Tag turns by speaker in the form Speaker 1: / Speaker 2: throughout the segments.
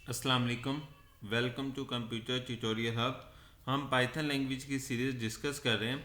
Speaker 1: अस्सलाम वालेकुम। Welcome to computer tutorial hub. हम पाइथन लैंग्वेज की सीरीज़ डिस्कस कर रहे हैं।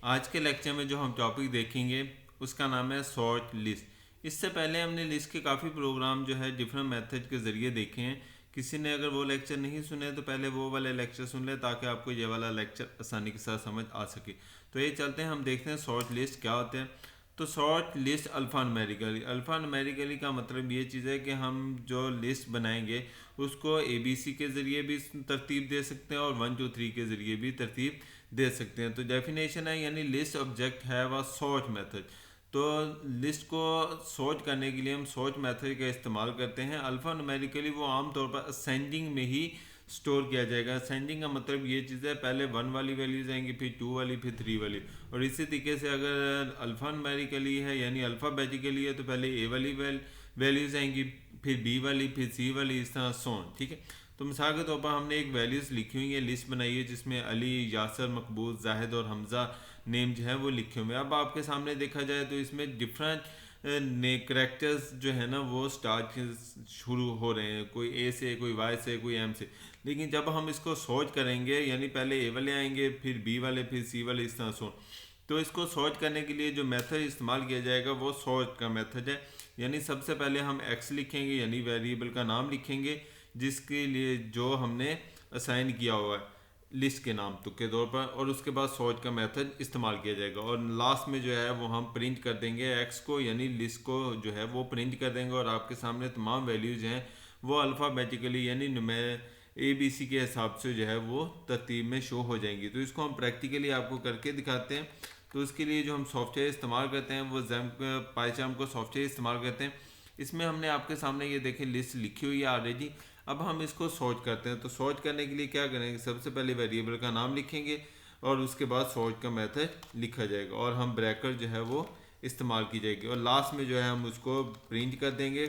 Speaker 1: आज के लेक्चर में जो हम टॉपिक देखेंगे उसका नाम है सॉर्ट लिस्ट। इससे पहले हमने लिस्ट के काफ़ी प्रोग्राम जो है डिफरेंट मेथड के ज़रिए देखे हैं। किसी ने अगर वो लेक्चर नहीं सुने तो पहले वो वाले लेक्चर सुन ले ताकि आपको ये वाला लेक्चर आसानी के साथ समझ आ सके। तो ये चलते हैं, हम देखते हैं सॉर्ट लिस्ट क्या होते हैं। तो शॉर्ट लिस्ट अल्फ़ा न्यूमेरिकली का मतलब ये चीज़ है कि हम जो लिस्ट बनाएंगे उसको ABC के ज़रिए भी तरतीब दे सकते हैं और 1 2 3 के ज़रिए भी तरतीब दे सकते हैं। तो डेफिनेशन है यानी लिस्ट ऑब्जेक्ट है वह सॉर्ट मेथड। तो लिस्ट को सॉर्ट करने के लिए हम सॉर्ट मेथड का इस्तेमाल करते हैं। अल्फ़ा न्यूमेरिकली वो आमतौर पर असेंडिंग में ही स्टोर किया जाएगा। असेंडिंग का मतलब ये चीज़ है, पहले 1 वाली वैल्यूज़ आएंगी, फिर 2 वाली, फिर 3 वाली। और इसी तरीके से अगर अल्फ़ा न्यूमेरिकली है यानी अल्फ़ाबेटिकली है तो पहले A वाली वैल्यूज़ आएंगी, फिर B वाली, फिर C वाली, इस तरह सोन। ठीक है। तो मिसाल के तौर पर हमने एक वैल्यूज़ लिखी हुई है, लिस्ट बनाई है जिसमें अली, यासर, मकबूल, जाहिद और हमज़ा नेम जो है वो लिखे हुए हैं। अब आपके सामने देखा जाए तो इसमें डिफरेंट ने करेक्टर्स जो है ना वो स्टार्ट शुरू हो रहे हैं, कोई ए से, कोई वाई से, कोई एम से। लेकिन जब हम इसको सोच करेंगे यानी पहले ए वाले आएंगे, फिर बी वाले, फिर सी वाले, इस तरह सो। तो इसको सोच करने के लिए जो मेथड इस्तेमाल किया जाएगा वो सोच का मेथड है। यानी सबसे पहले हम एक्स लिखेंगे यानी वेरिएबल का नाम लिखेंगे जिसके लिए जो हमने असाइन किया हुआ है लिस्ट के नाम के तौर पर, और उसके बाद सोच का मेथड इस्तेमाल किया जाएगा और लास्ट में जो है वो हम प्रिंट कर देंगे एक्स को यानी लिस्ट को जो है वो प्रिंट कर देंगे और आपके सामने तमाम वैल्यूज़ हैं वो अल्फ़ाबेटिकली यानी ABC के हिसाब से जो है वो तरतीब में शो हो जाएंगी। तो इसको हम प्रैक्टिकली आपको करके दिखाते हैं। तो उसके लिए जो हम सॉफ्टवेयर इस्तेमाल करते हैं वो जैम पाइचाम को सॉफ्टवेयर इस्तेमाल करते हैं। इसमें हमने आपके सामने ये देखें लिस्ट लिखी हुई है ऑलरेडी। अब हम इसको सॉर्ट करते हैं। तो सॉर्ट करने के लिए क्या करेंगे, सबसे पहले वेरिएबल का नाम लिखेंगे और उसके बाद सॉर्ट का मेथड लिखा जाएगा और हम ब्रैकेट जो है वो इस्तेमाल की जाएगी और लास्ट में जो है हम उसको प्रिंट कर देंगे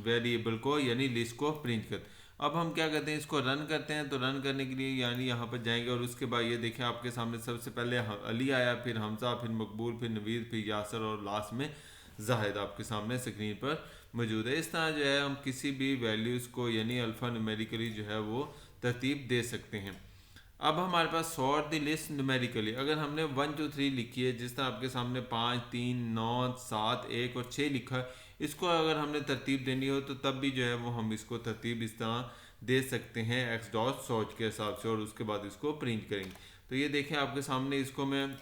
Speaker 1: वेरिएबल को यानी लिस्ट को प्रिंट कर। अब हम क्या करते हैं, इसको रन करते हैं। तो रन करने के लिए यानी यहाँ पर जाएंगे और उसके बाद ये देखें आपके सामने सबसे पहले अली आया, फिर हमजा, फिर मकबूल, फिर नवीद, फिर यासर और लास्ट में जाहिद आपके सामने स्क्रीन पर मौजूद है। इस तरह जो है हम किसी भी वैल्यूज़ को यानी अल्फ़ा न्यूमेरिकली जो है वो तरतीब दे सकते हैं। अब हमारे पास सॉर्ट द लिस्ट न्यूमेरिकली, अगर हमने 1 2 3 लिखी है जिस तरह आपके सामने 5 3 9 7 1 और 6 लिखा है, इसको अगर हमने तरतीब देनी हो तो तब भी जो है वो हम इसको तरतीब इस तरह दे सकते हैं एक्स डॉट सॉर्ट के हिसाब से और उसके बाद इसको प्रिंट करेंगे। तो ये देखें आपके सामने, इसको मैं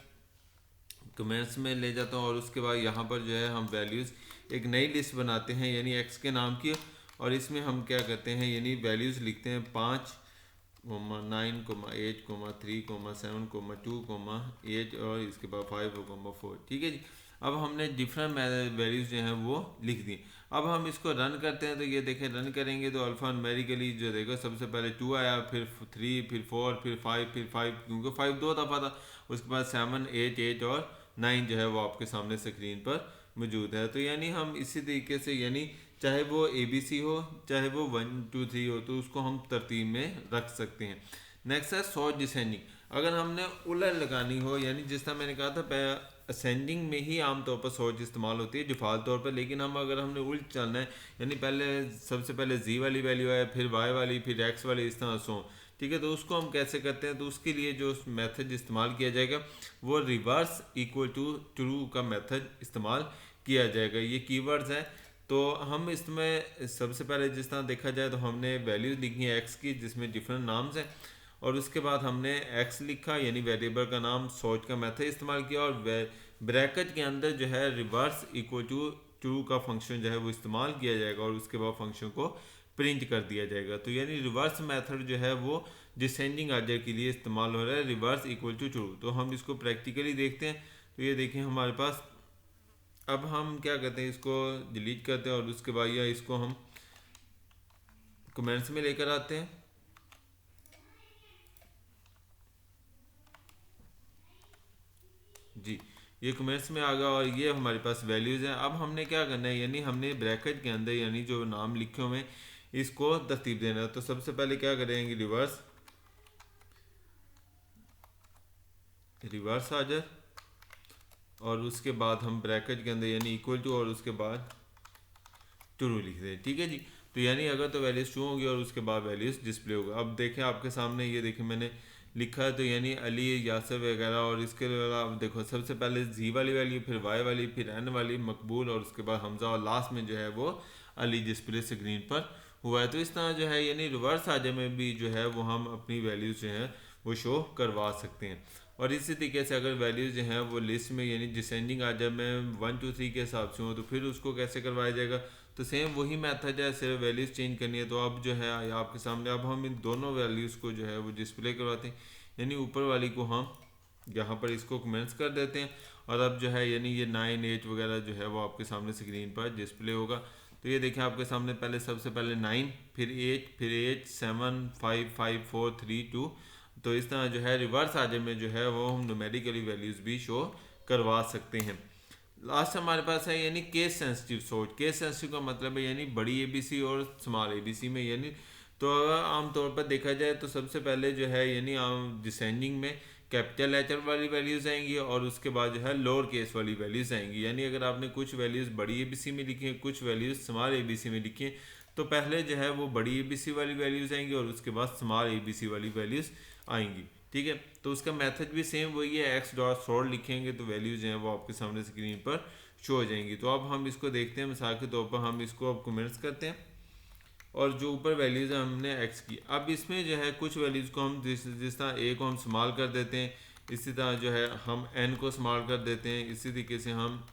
Speaker 1: कमेंट्स में ले जाता हूँ और उसके बाद यहाँ पर जो है हम वैल्यूज़ एक नई लिस्ट बनाते हैं यानी एक्स के नाम की। और इसमें हम क्या करते हैं यानी वैल्यूज़ लिखते हैं 5,9,8,3,7,2,8 और इसके बाद 5,4। ठीक है जी। अब हमने डिफरेंट वैल्यूज़ जो हैं वो लिख दी। अब हम इसको रन करते हैं। तो ये देखें रन करेंगे तो अल्फ़ा न्यूमेरिकली जो देखो सबसे पहले 2 आया, फिर 3, फिर 4, फिर 5, फिर 5 क्योंकि 5 दो दफ़ा था। उसके बाद 7 8 और 9 जो है वो आपके सामने स्क्रीन पर मौजूद है। तो यानी हम इसी तरीके से यानी चाहे वो ABC हो चाहे वो 1 2 3 हो तो उसको हम तरतीब में रख सकते हैं। नेक्स्ट है सॉर्ट डिसेंडिंग। अगर हमने उलट लगानी हो यानी जिस तरह मैंने कहा था असेंडिंग में ही आमतौर पर सॉर्ट इस्तेमाल होती है डिफ़ॉल्ट तौर पर, लेकिन हम अगर हमने उल्ट चलना है यानी पहले सबसे पहले Z वाली वैल्यू आए, फिर Y वाली, फिर X वाली, इस तरह सो। ठीक है। तो उसको हम कैसे करते हैं, तो उसके लिए जो मेथड इस्तेमाल किया जाएगा वो रिवर्स इक्वल टू ट्रू का मेथड इस्तेमाल किया जाएगा। ये कीवर्ड्स हैं। तो हम इसमें सबसे पहले जिस तरह देखा जाए तो हमने वैल्यूज लिखी है एक्स की जिसमें डिफरेंट नाम्स हैं और उसके बाद हमने एक्स लिखा यानी वेरिएबल का नाम, सोच का मेथड इस्तेमाल किया और ब्रैकेट के अंदर जो है रिवर्स इक्वल टू ट्रू का फंक्शन जो है वो इस्तेमाल किया जाएगा और उसके बाद फंक्शन को प्रिंट कर दिया जाएगा। तो यानी रिवर्स मेथड जो है वो डिसेंडिंग आर्डर के लिए इस्तेमाल हो रहा है, रिवर्स इक्वल टू ट्रू। तो हम इसको प्रैक्टिकली देखते हैं। तो ये देखें हमारे पास, अब हम क्या करते हैं, इसको डिलीट करते हैं और उसके बाद या इसको हम कमेंट्स में लेकर आते हैं। जी, ये कमेंट्स में आ गया और ये हमारे पास वैल्यूज़ हैं। अब हमने क्या करना है यानी हमने ब्रैकेट के अंदर यानी जो नाम लिखे हुए हैं इसको तरतीब देना है। तो सबसे पहले क्या करेंगे, रिवर्स आ जाए और उसके बाद हम ब्रैकेट के अंदर यानी इक्वल टू और उसके बाद ट्रू लिख दें। ठीक है जी। तो यानी अगर तो वैल्यूज़ शो होगी और उसके बाद वैल्यूज़ डिस्प्ले होगा। अब देखें आपके सामने, ये देखें मैंने लिखा है, तो यानी अली, यासर वगैरह, और इसके अलावा आप देखो सबसे पहले जी वाली वैल्यू, फिर वाई वाली, फिर एन वाली, मकबूल, और उसके बाद हमज़ा, और लास्ट में जो है वो अली डिस्प्ले स्क्रीन पर हुआ है। तो इस तरह जो है यानी रिवर्स आजम में भी जो है वो हम अपनी वैल्यूज़ जो है वो शो करवा सकते हैं। और इसी तरीके से अगर वैल्यूज़ जो हैं वो लिस्ट में यानी डिसेंडिंग आजम में 1 2 3 के हिसाब से हो, तो फिर उसको कैसे करवाया जाएगा? तो सेम वही मेथड है, सिर्फ वैल्यूज़ चेंज करनी है। तो अब जो है आपके सामने अब हम इन दोनों वैल्यूज़ को जो है वो डिस्प्ले करवाते हैं। यानी ऊपर वाली को हम यहाँ पर इसको कमेंट्स कर देते हैं, और अब जो है यानी ये 9 8 वगैरह जो है वो आपके सामने स्क्रीन पर डिस्प्ले होगा। तो ये देखें आपके सामने पहले सबसे पहले 9, फिर 8, फिर 8 7 5 5 4 3 2। तो इस तरह जो है रिवर्स आजम में जो है वो हम न्यूमेरिकली वैल्यूज़ भी शो करवा सकते हैं। लास्ट हमारे पास है यानी case sensitive sort. Case sensitive का मतलब है यानी बड़ी एबीसी और स्मॉल एबीसी में, यानी तो अगर आमतौर पर देखा जाए तो सबसे पहले जो है यानी डिसेंडिंग में कैपिटल लेटर वाली वैल्यूज़ आएंगी, और उसके बाद जो है लोअर केस वाली वैल्यूज़ आएंगी। यानी अगर आपने कुछ वैल्यूज़ बड़ी एबीसी में लिखी हैं, कुछ वैल्यूज़ स्मॉल एबीसी में लिखी हैं, तो पहले जो है वो बड़ी एबीसी वाली वैल्यूज़ आएंगी और उसके बाद स्मॉल एबीसी वाली वैल्यूज़ आएंगी। ठीक है, तो उसका मेथड भी सेम वही है, एक्स डॉट सॉर्ट लिखेंगे तो वैल्यूज़ हैं वो आपके सामने स्क्रीन पर शो हो जाएंगी। तो अब हम इसको देखते हैं, मिसाल के तौर पर हम इसको अब कमेंट्स करते हैं, और जो ऊपर वैल्यूज़ है हमने एक्स की। अब इसमें जो है कुछ वैल्यूज़ को हम जिस तरह ए को हम स्मॉल कर देते हैं, इसी तरह जो है हम एन को स्मॉल कर देते हैं, इसी तरीके से हम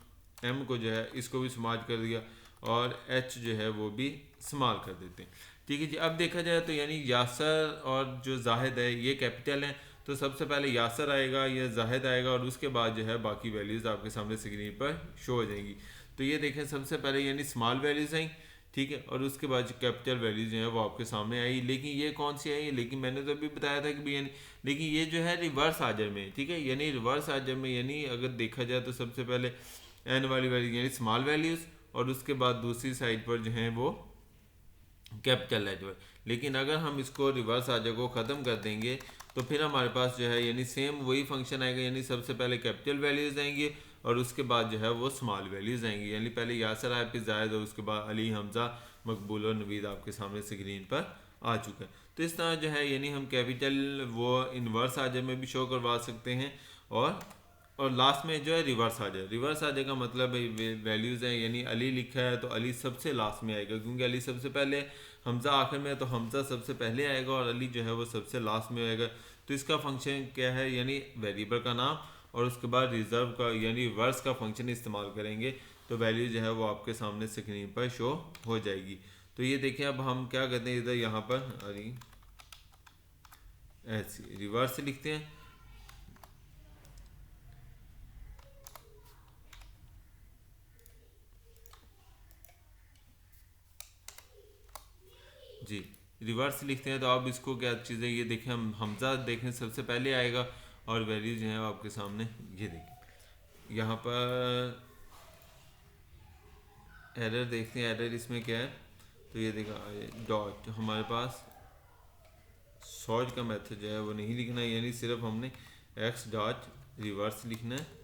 Speaker 1: एम को जो है इसको भी स्मॉल कर दिया, और एच जो है वो भी स्मॉल कर देते हैं। ठीक है जी। अब देखा जाए तो यानी यासर और जो जाहिद है ये कैपिटल हैं, तो सबसे पहले यासर आएगा, या जाहिद आएगा, और उसके बाद जो है बाकी वैल्यूज़ आपके सामने स्क्रीन पर शो हो जाएंगी। तो ये देखें सबसे पहले यानी स्मॉल वैल्यूज़ आई, ठीक है, और उसके बाद जो कैपिटल वैल्यूज जो है वो आपके सामने आई। लेकिन ये कौन सी आई? लेकिन मैंने तो अभी बताया था कि भी यानी, लेकिन ये जो है रिवर्स आजर में, ठीक है, यानी रिवर्स आजर में यानी अगर देखा जाए तो सबसे पहले एन वाली वैल्यू यानी स्मॉल वैल्यूज़, और उसके बाद दूसरी साइड पर जो है वो कैपिटल लेटर। लेकिन अगर हम इसको रिवर्स आजर को ख़त्म कर देंगे तो फिर हमारे पास जो है यानी सेम वही फंक्शन आएगा, यानी सबसे पहले कैपिटल वैल्यूज़ आएंगी और उसके बाद जो है वो स्मॉल वैल्यूज़ आएंगी। यानी पहले यासर आया, फिर जायद, और उसके बाद अली, हमज़ा, मकबूल और नवीद आपके सामने स्क्रीन पर आ चुका है। तो इस तरह जो है यानी हम कैपिटल वो इन्वर्स आजर में भी शो करवा सकते हैं, और लास्ट में जो है रिवर्स आ जाए। रिवर्स आ जाएगा मतलब वैल्यूज़ हैं, यानी अली लिखा है तो अली सबसे लास्ट में आएगा, क्योंकि अली सबसे पहले, हमज़ा आखिर में, तो हमज़ा सबसे पहले आएगा और अली जो है वो सबसे लास्ट में आएगा। तो इसका फंक्शन क्या है? यानी वेरिएबल का नाम और उसके बाद रिजर्व का यानी रिवर्स का फंक्शन इस्तेमाल करेंगे, तो वैल्यू जो है वो आपके सामने स्क्रीन पर शो हो जाएगी। तो ये देखिए अब हम क्या करते हैं, इधर यहाँ पर अली ऐसे रिवर्स लिखते हैं, जी रिवर्स लिखते हैं। तो आप इसको क्या चीज़ है, ये देखें, हम हमज़ा देखें सबसे पहले आएगा, और वैल्यू जो है आपके सामने ये देखें। यहाँ पर एरर देखते हैं, एरर इसमें क्या है, तो ये देखा डॉट, हमारे पास सॉर्ट का मेथड जो है वो नहीं लिखना है, यानी सिर्फ हमने एक्स डॉट रिवर्स लिखना है,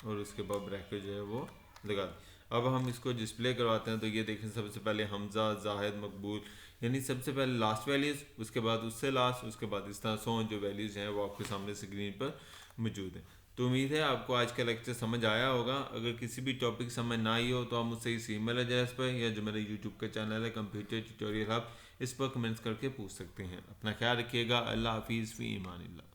Speaker 1: और उसके बाद ब्रैकेट जो है वो लगा दें। अब हम इसको डिस्प्ले करवाते हैं, तो ये देखें सबसे पहले हमज़ा, जाहिद, मकबूल, यानी सबसे पहले लास्ट वैल्यूज़, उसके बाद उससे लास्ट, उसके बाद इस तरह सो जो वैल्यूज़ हैं वो आपके सामने स्क्रीन पर मौजूद है। तो उम्मीद है आपको आज का लेक्चर समझ आया होगा। अगर किसी भी टॉपिक समझ ना आई हो तो आप मुझसे इस ईमेल एड्रेस पर, या जो मेरा यूट्यूब का चैनल है कंप्यूटर ट्यूटोरियल हब, इस पर कमेंट्स करके पूछ सकते हैं। अपना ख्याल रखिएगा। अल्लाह हाफिज़, फ़ी ईमानिल्लाह।